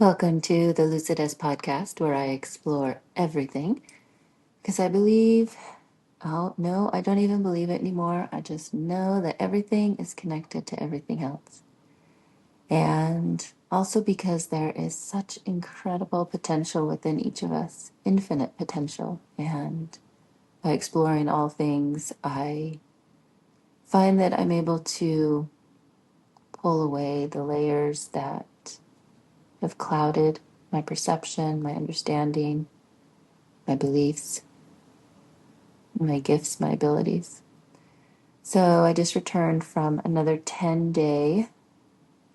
Welcome to the Lucidess podcast, where I explore everything because I believe, oh no, I don't even believe it anymore. I just know that everything is connected to everything else. And also because there is such incredible potential within each of us, infinite potential. And by exploring all things, I find that I'm able to pull away the layers that have clouded my perception, my understanding, my beliefs, my gifts, my abilities. So I just returned from another 10-day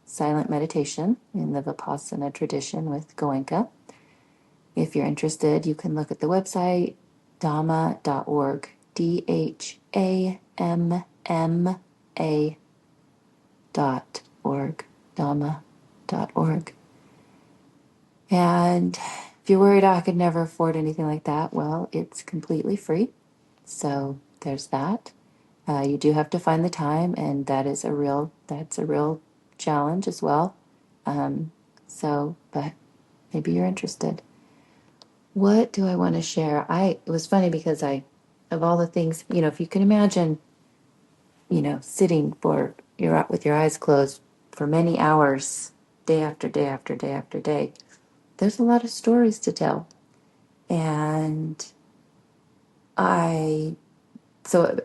silent meditation in the Vipassana tradition with Goenka. If you're interested, you can look at the website dhamma.org, DHAMMA.org, dhamma.org. And if you're worried I could never afford anything like that, well, it's completely free. So there's that. You do have to find the time, and that's a real challenge as well. But maybe you're interested. What do I want to share? It was funny because of all the things, if you can imagine, sitting with your eyes closed for many hours, day after day after day after day, there's a lot of stories to tell. And so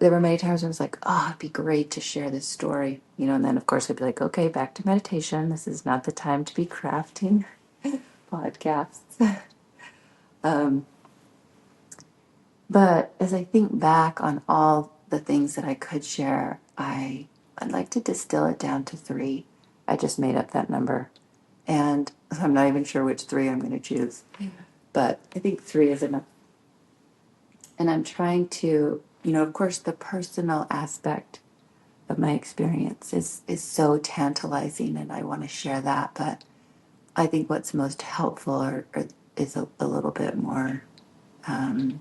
there were many times when I was like, oh, it'd be great to share this story, and then of course I'd be like, okay, back to meditation. This is not the time to be crafting podcasts. But as I think back on all the things that I could share, I'd like to distill it down to 3. I just made up that number. And I'm not even sure which 3 I'm going to choose. But I think 3 is enough. And I'm trying to, of course, the personal aspect of my experience is so tantalizing, and I want to share that. But I think what's most helpful is a little bit more, a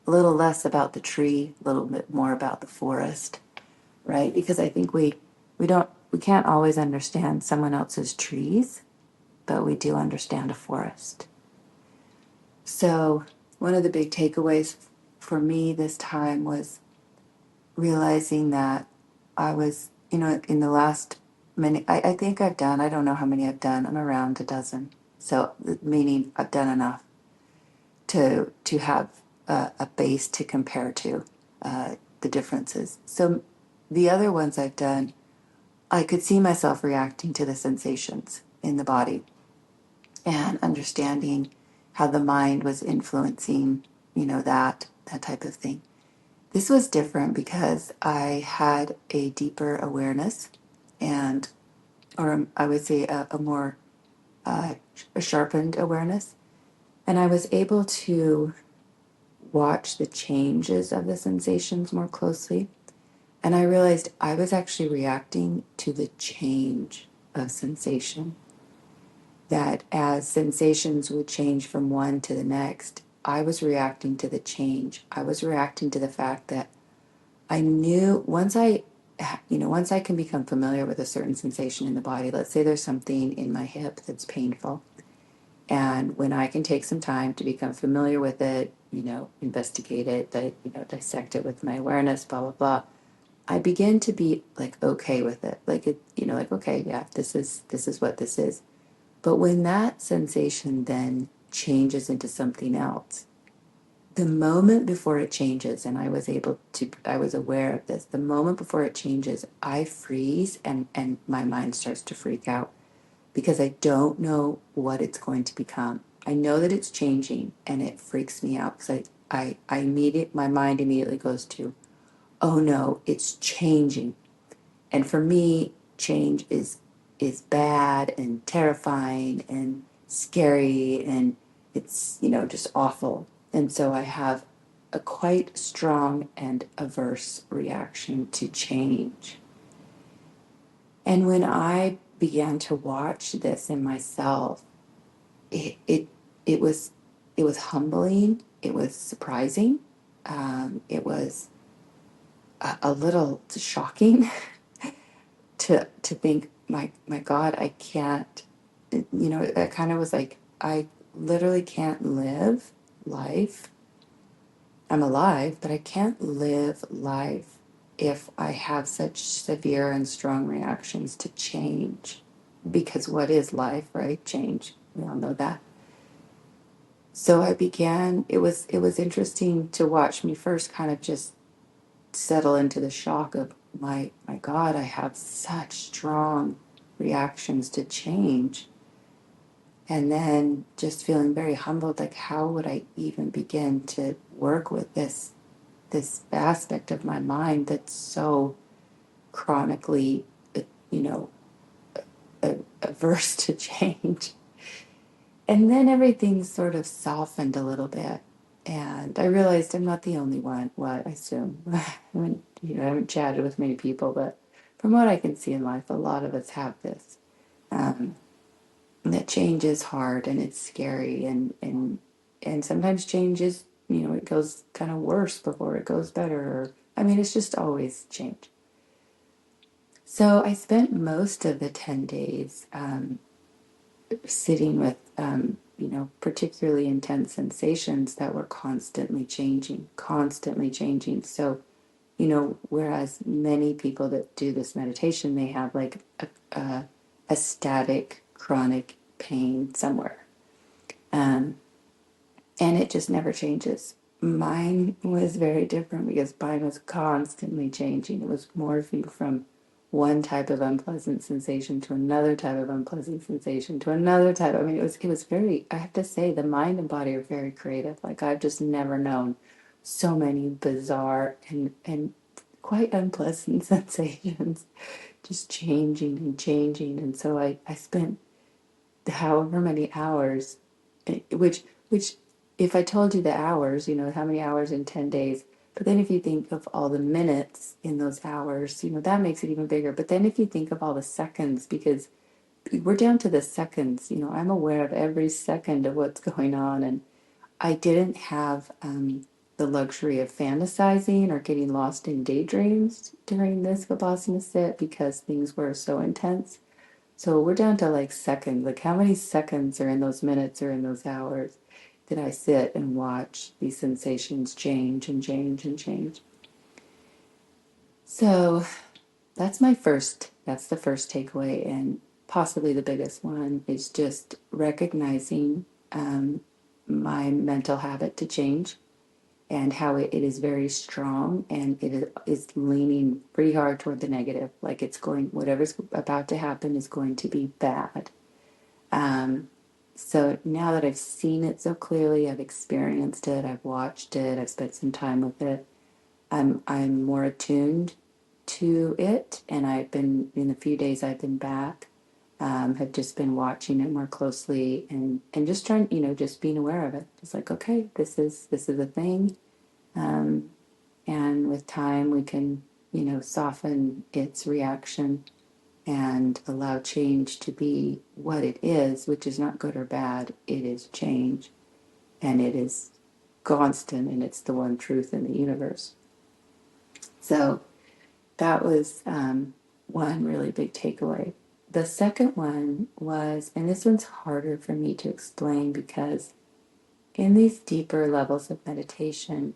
little less about the tree, a little bit more about the forest, right? Because I think we can't always understand someone else's trees, but we do understand a forest. So one of the big takeaways for me this time was realizing that I was, in the last many, I think I don't know how many I've done. I'm around a dozen. So, meaning I've done enough to have a base to compare to the differences. So the other ones I've done, I could see myself reacting to the sensations in the body and understanding how the mind was influencing, that type of thing. This was different because I had a deeper awareness or I would say a more a sharpened awareness. And I was able to watch the changes of the sensations more closely. And I realized I was actually reacting to the change of sensation. That as sensations would change from one to the next, I was reacting to the change. I was reacting to the fact that I knew once I can become familiar with a certain sensation in the body, let's say there's something in my hip that's painful. And when I can take some time to become familiar with it, investigate it, dissect it with my awareness, blah, blah, blah, I begin to be like, okay with it. Like it, okay, yeah, this is what this is. But when that sensation then changes into something else, the moment before it changes, and I was aware of this, the moment before it changes, I freeze and my mind starts to freak out because I don't know what it's going to become. I know that it's changing and it freaks me out because my mind immediately goes to, oh no, it's changing. And for me, change is bad and terrifying and scary, and it's, just awful. And so I have a quite strong and averse reaction to change. And when I began to watch this in myself, it was humbling. It was surprising. It was a little shocking to think, my God, I can't it kind of was like, I literally can't live life. I'm alive, but I can't live life if I have such severe and strong reactions to change. Because what is life, right? Change. We all know that. So I began, it was interesting to watch me first kind of just settle into the shock of my God, I have such strong reactions to change. And then just feeling very humbled, like how would I even begin to work with this aspect of my mind that's so chronically, you know, averse to change. And then everything sort of softened a little bit. And I realized I'm not the only one. Well, I assume. I haven't chatted with many people, but from what I can see in life, a lot of us have this. Um, that change is hard and it's scary, and sometimes change is, it goes kind of worse before it goes better. Or, I mean, it's just always change. So I spent most of the 10 days sitting with, particularly intense sensations that were constantly changing, constantly changing. So, whereas many people that do this meditation, they have like a static chronic pain somewhere. Um, and it just never changes. Mine was very different because mine was constantly changing. It was morphing from one type of unpleasant sensation to another type of unpleasant sensation to another type. I mean, it was very, I have to say, the mind and body are very creative. Like I've just never known so many bizarre and quite unpleasant sensations just changing and changing. And so I spent however many hours, which if I told you the hours, how many hours in 10 days, but then if you think of all the minutes in those hours, that makes it even bigger. But then if you think of all the seconds, because we're down to the seconds, I'm aware of every second of what's going on. And I didn't have the luxury of fantasizing or getting lost in daydreams during this Vipassana sit because things were so intense. So we're down to like seconds. Like how many seconds are in those minutes or in those hours did I sit and watch these sensations change and change and change? So that's the first takeaway, and possibly the biggest one is just recognizing my mental habit to change and how it is very strong, and it is leaning pretty hard toward the negative. Like it's going, whatever's about to happen is going to be bad. Um, so now that I've seen it so clearly, I've experienced it, I've watched it, I've spent some time with it, I'm more attuned to it, and I've been, in the few days I've been back, have just been watching it more closely, and just trying, just being aware of it. Just like, okay, this is a thing, um, and with time we can, soften its reaction and allow change to be what it is, which is not good or bad. It is change, and it is constant, and it's the one truth in the universe. So that was one really big takeaway. The second one was, and this one's harder for me to explain because in these deeper levels of meditation,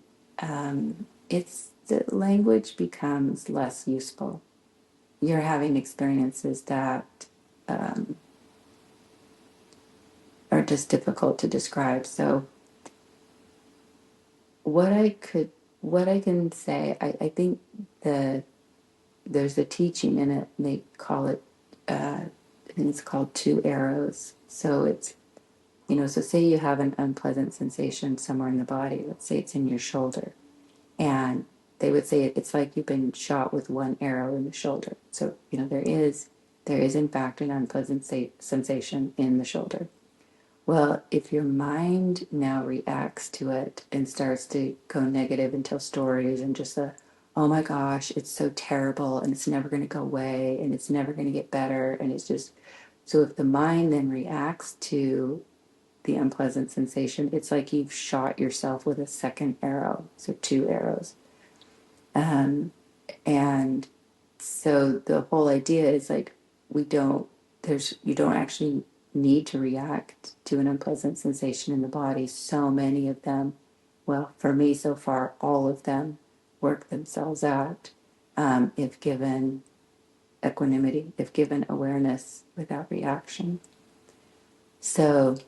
it's the language becomes less useful. You're having experiences that um, are just difficult to describe. So what I could, what I can say, I think there's a teaching in it. And they call it, I think it's called two arrows. So it's, so say you have an unpleasant sensation somewhere in the body. Let's say it's in your shoulder, and they would say it's like you've been shot with one arrow in the shoulder. So there is in fact an unpleasant sensation in the shoulder. Well, if your mind now reacts to it and starts to go negative and tell stories and just oh my gosh, it's so terrible and it's never going to go away and it's never going to get better. And it's just, so if the mind then reacts to the unpleasant sensation, it's like you've shot yourself with a second arrow. So two arrows. Um, and so the whole idea is like, you don't actually need to react to an unpleasant sensation in the body. So many of them, well, for me so far, all of them work themselves out if given equanimity, if given awareness without reaction. So,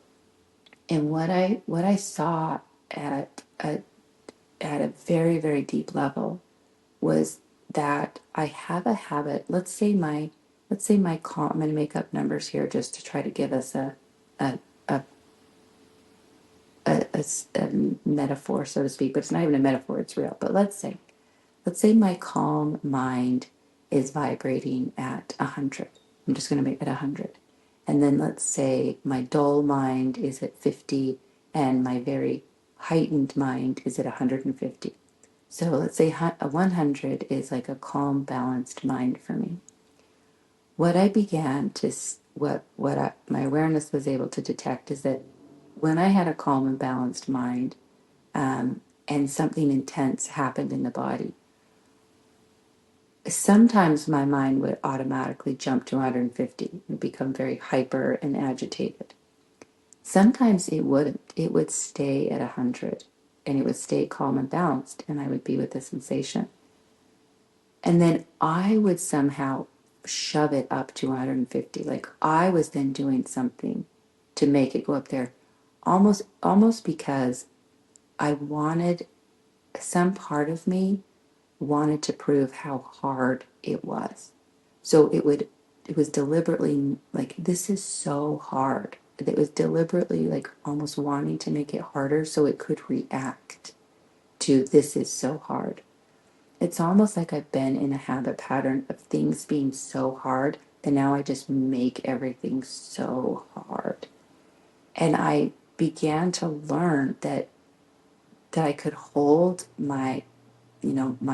and what I saw at a very, very deep level was that I have a habit. Let's say my calm. I'm going to make up numbers here just to try to give us a a, a metaphor, so to speak. But it's not even a metaphor; it's real. But let's say my calm mind is vibrating at 100. I'm just going to make it 100, and then let's say my dull mind is at 50, and my very heightened mind is at 150. So let's say a 100 is like a calm, balanced mind for me. What I began to, my awareness was able to detect is that when I had a calm and balanced mind, and something intense happened in the body, sometimes my mind would automatically jump to 150 and become very hyper and agitated. Sometimes it wouldn't. It would stay at 100 and it would stay calm and balanced, and I would be with the sensation. And then I would somehow shove it up to 150. Like I was then doing something to make it go up there, almost because I wanted, some part of me wanted to prove how hard it was. So it was deliberately like, this is so hard. It was deliberately like almost wanting to make it harder so it could react to, this is so hard. It's almost like I've been in a habit pattern of things being so hard that now I just make everything so hard. And I began to learn that I could hold my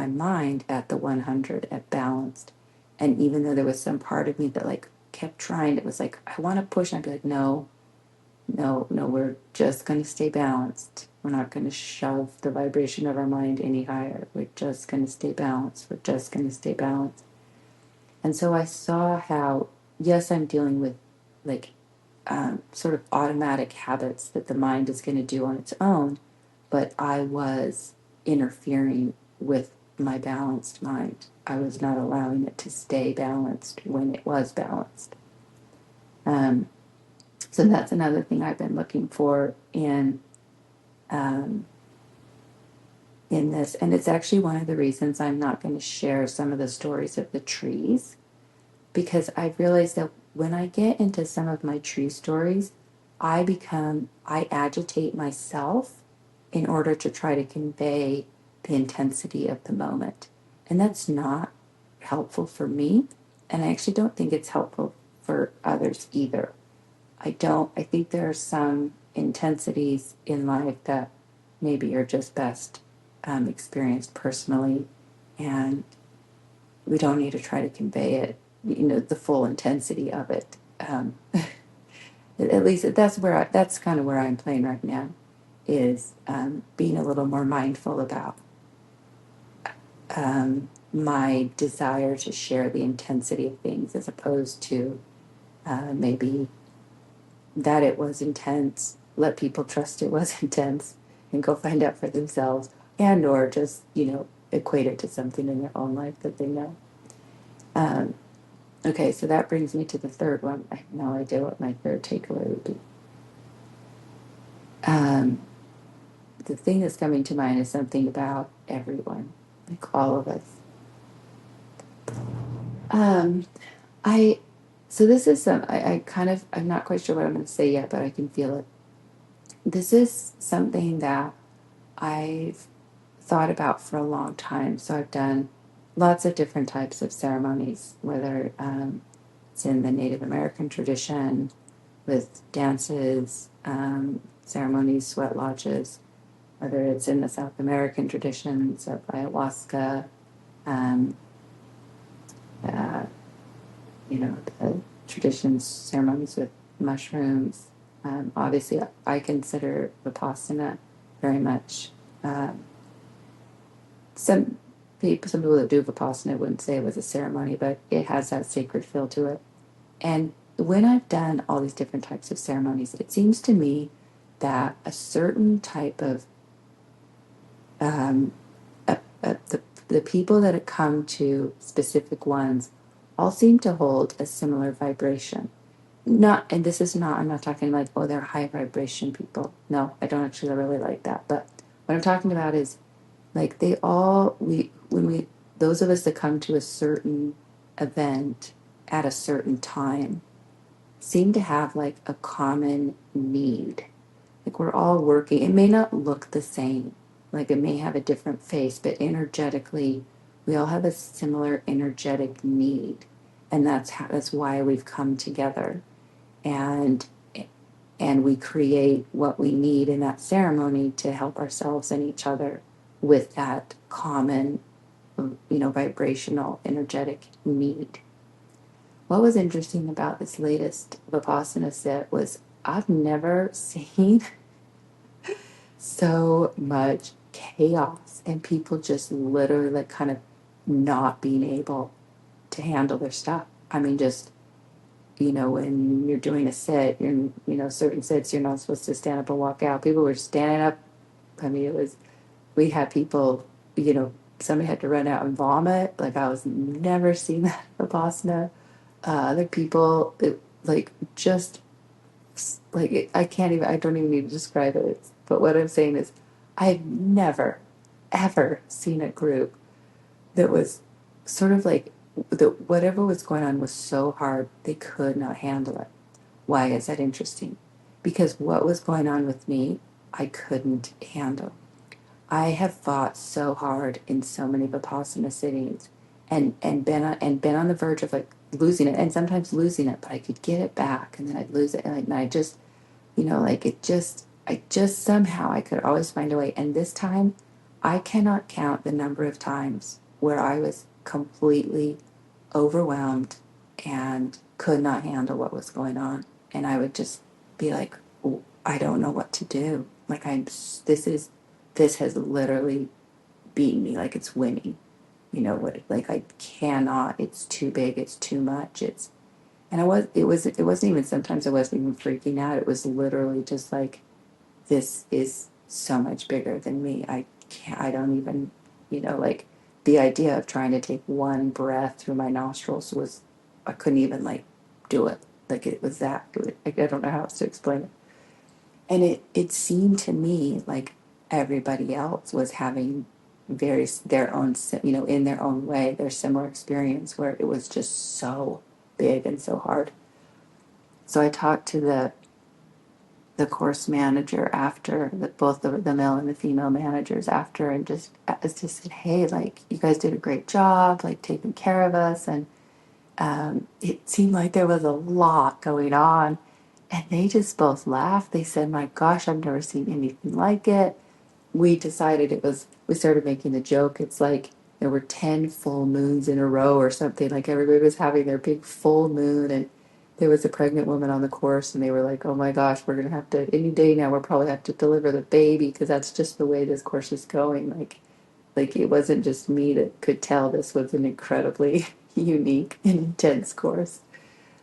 mind at the 100, at balanced. And even though there was some part of me that like kept trying, it was like, I want to push. And I'd be like, no, no, no, we're just going to stay balanced. We're not going to shove the vibration of our mind any higher. We're just going to stay balanced. We're just going to stay balanced. And so I saw how, yes, I'm dealing with like sort of automatic habits that the mind is going to do on its own, but I was interfering with my balanced mind. I was not allowing it to stay balanced when it was balanced. Um, so that's another thing I've been looking for um, in this, and it's actually one of the reasons I'm not going to share some of the stories of the trees, because I've realized that when I get into some of my tree stories, I agitate myself in order to try to convey the intensity of the moment. And that's not helpful for me. And I actually don't think it's helpful for others either. I think there are some intensities in life that maybe are just best experienced personally, and we don't need to try to convey it, the full intensity of it. At least that's kind of where I'm playing right now, is being a little more mindful about my desire to share the intensity of things, as opposed to maybe that it was intense, let people trust it was intense and go find out for themselves, and or just equate it to something in their own life that they know. um, okay, so that brings me to the third one. I have no idea what my third takeaway would be. The thing that's coming to mind is something about everyone, like all of us. um, I so this is I'm not quite sure what I'm going to say yet, but I can feel it. This is something that I've thought about for a long time. So I've done lots of different types of ceremonies, whether it's in the Native American tradition with dances, ceremonies, sweat lodges, whether it's in the South American traditions of ayahuasca, um, uh, the traditions, ceremonies with mushrooms. Obviously, I consider Vipassana very much. Some some people that do Vipassana wouldn't say it was a ceremony, but it has that sacred feel to it. And when I've done all these different types of ceremonies, it seems to me that a certain type of um, the people that come to specific ones all seem to hold a similar vibration. Not, and this is not, I'm not talking like, oh, they're high vibration people. No, I don't actually really like that. But what I'm talking about is like they all, when we, those of us that come to a certain event at a certain time seem to have like a common need. Like we're all working. It may not look the same, like it may have a different face, but energetically, we all have a similar energetic need, and that's why we've come together, and we create what we need in that ceremony to help ourselves and each other with that common, vibrational, energetic need. What was interesting about this latest Vipassana set was I've never seen so much chaos and people just literally like kind of not being able to handle their stuff. I mean, just, when you're doing a set, certain sets, you're not supposed to stand up and walk out. People were standing up. I mean, we had people, somebody had to run out and vomit. Like, I was never seen that at Vipassana. Other people, like, just like I don't even need to describe it. But what I'm saying is, I've never, ever seen a group that was sort of like, whatever was going on was so hard they could not handle it. Why is that interesting? Because what was going on with me, I couldn't handle. I have fought so hard in so many Vipassana sittings, and been on the verge of like losing it, and sometimes losing it, but I could get it back, and then I'd lose it, and I just, like I just somehow I could always find a way. And this time, I cannot count the number of times where I was completely overwhelmed and could not handle what was going on, and I would just be like, "Oh, I don't know what to do. Like this has literally beaten me. Like it's winning. What? Like I cannot. It's too big. It's too much. And it wasn't even, sometimes I wasn't even freaking out. It was literally just like, this is so much bigger than me. I don't even, like the idea of trying to take one breath through my nostrils was, I couldn't even like do it. Like it was that, I don't know how else to explain it. And it seemed to me like everybody else was having their own, in their own way, their similar experience where it was just so big and so hard. So I talked to the course manager after, both the male and the female managers after, and just said, hey, like you guys did a great job, like taking care of us, and it seemed like there was a lot going on, and they just both laughed. They said, my gosh, I've never seen anything like it. We started making the joke. It's like there were 10 full moons in a row or something. Like everybody was having their big full moon, and there was a pregnant woman on the course, and they were like, oh my gosh, we're going to have to, any day now, we'll probably have to deliver the baby because that's just the way this course is going. Like it wasn't just me that could tell this was an incredibly unique and intense course.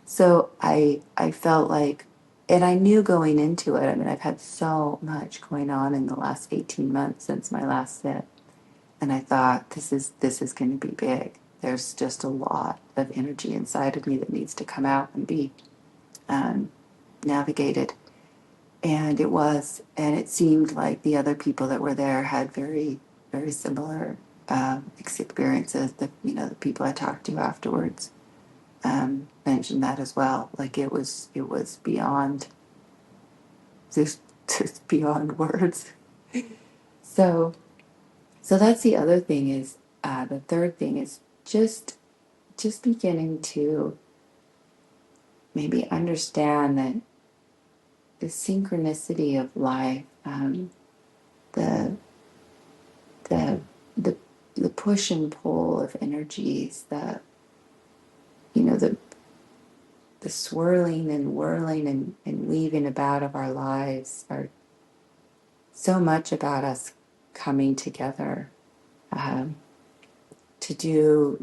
So I felt like, and I knew going into it, I mean, I've had so much going on in the last 18 months since my last sit. And I thought, this is going to be big. There's just a lot of energy inside of me that needs to come out and be um, navigated. And it seemed like the other people that were there had very, very similar experiences. The people I talked to afterwards mentioned that as well. Like it was beyond, just beyond words. So that's the other thing is, the third thing is just beginning to maybe understand that the synchronicity of life, the the the the push and pull of energies, the swirling and whirling and weaving about of our lives are so much about us coming together, um, to do,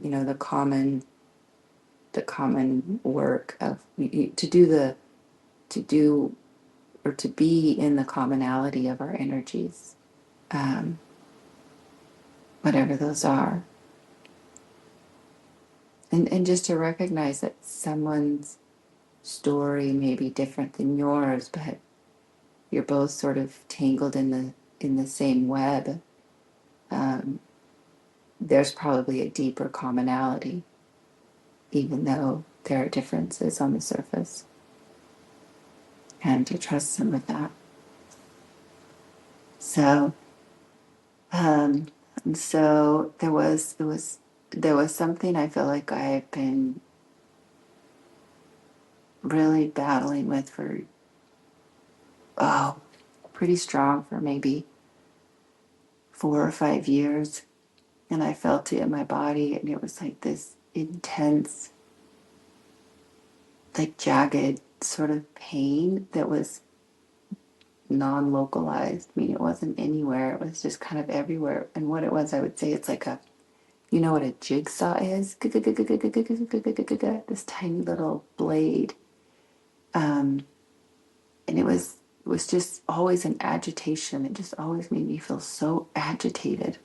the the common work of to do or to be in the commonality of our energies, um, whatever those are. And just to recognize that someone's story may be different than yours, but you're both sort of tangled in the same web. Um, there's probably a deeper commonality, even though there are differences on the surface. And to trust them with that. So, um, so there was something I feel like I've been really battling with for pretty strong for maybe 4 or 5 years, and I felt it in my body, and it was like this intense, like jagged sort of pain that was non-localized. I mean, it wasn't anywhere, it was just kind of everywhere. And what it was, I would say it's like a, you know what a jigsaw is? This tiny little blade. And it was just always an agitation. It just always made me feel so agitated.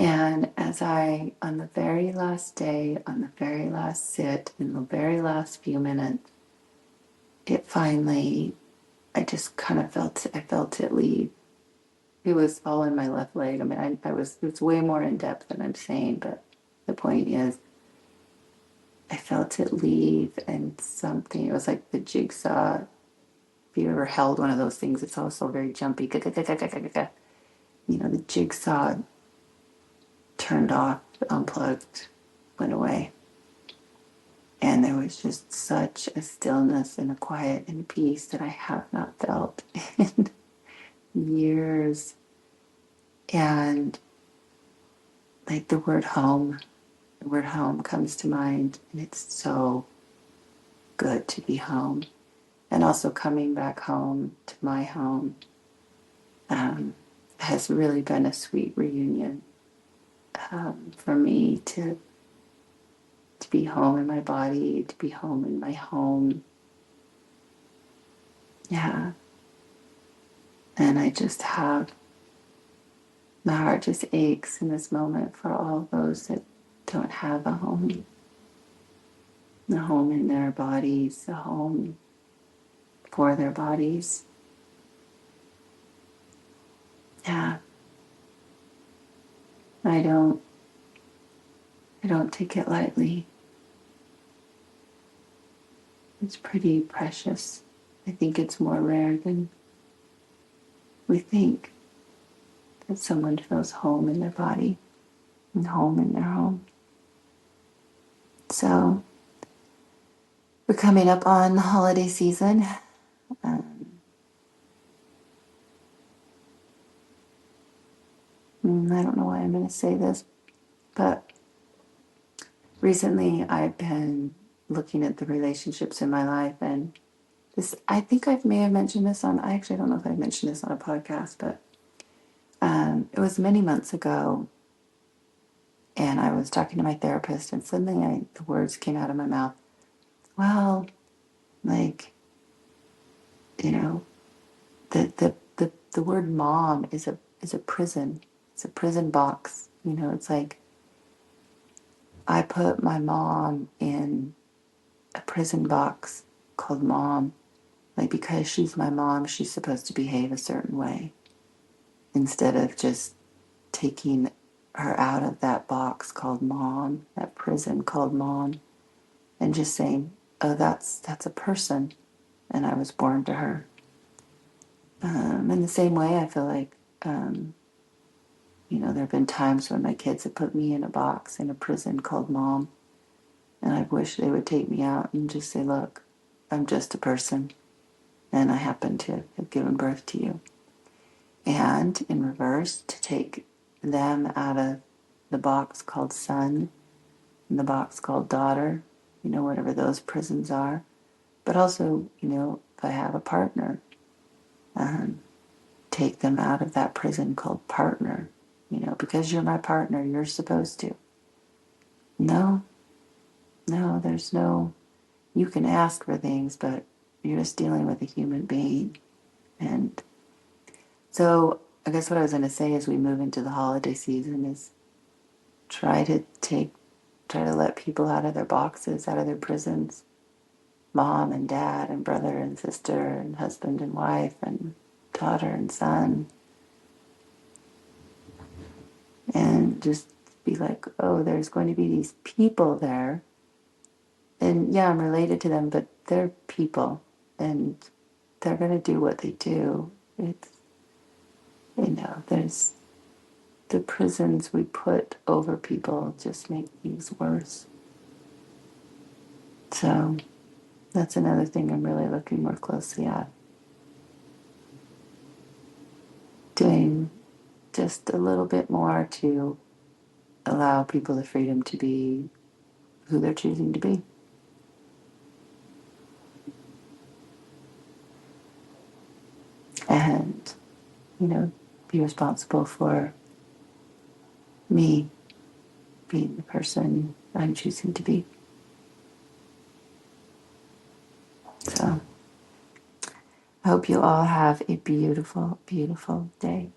And as on the very last day, on the very last sit, in the very last few minutes, it finally, I felt it leave. It was all in my left leg. I mean, it's way more in depth than I'm saying, but the point is, I felt it leave, and something, it was like the jigsaw. If you ever held one of those things, it's also very jumpy. You know, the jigsaw turned off, unplugged, went away. And there was just such a stillness and a quiet and peace that I have not felt in years. And like the word home comes to mind, and it's so good to be home. And also coming back home to my home has really been a sweet reunion for me to be home in my body, to be home in my home. Yeah. And I just have, my heart just aches in this moment for all those that don't have a home in their bodies, a home for their bodies. Yeah. I don't take it lightly. It's pretty precious. I think it's more rare than we think that someone feels home in their body and home in their home. So we're coming up on the holiday season. I don't know why I'm going to say this, but recently I've been looking at the relationships in my life, and this, I think I may have mentioned this on, I actually don't know if I mentioned this on a podcast, but it was many months ago, and I was talking to my therapist, and suddenly the words came out of my mouth. Well, like, you know, the word mom is a prison. It's a prison box. You know, it's like I put my mom in a prison box called mom. Like, because she's my mom, she's supposed to behave a certain way. Instead of just taking her out of that box called mom, that prison called mom, and just saying, oh, that's a person, and I was born to her. In the same way, I feel like, you know, there have been times when my kids have put me in a box, in a prison called mom, and I wish they would take me out and just say, look, I'm just a person, and I happen to have given birth to you. And in reverse, to take them out of the box called son and the box called daughter, you know, whatever those prisons are. But also, you know, if I have a partner, take them out of that prison called partner. You know, because you're my partner, you're supposed to. No, No, there's no, you can ask for things, but you're just dealing with a human being. And so I guess what I was going to say as we move into the holiday season is try to let people out of their boxes, out of their prisons, mom and dad and brother and sister and husband and wife and daughter and son, and just be like, oh, there's going to be these people there, and yeah, I'm related to them, but they're people, and they're going to do what they do. It's, there's the prisons we put over people just make things worse. So that's another thing I'm really looking more closely at. Doing just a little bit more to allow people the freedom to be who they're choosing to be. And, be responsible for me being the person I'm choosing to be. So I hope you all have a beautiful, beautiful day.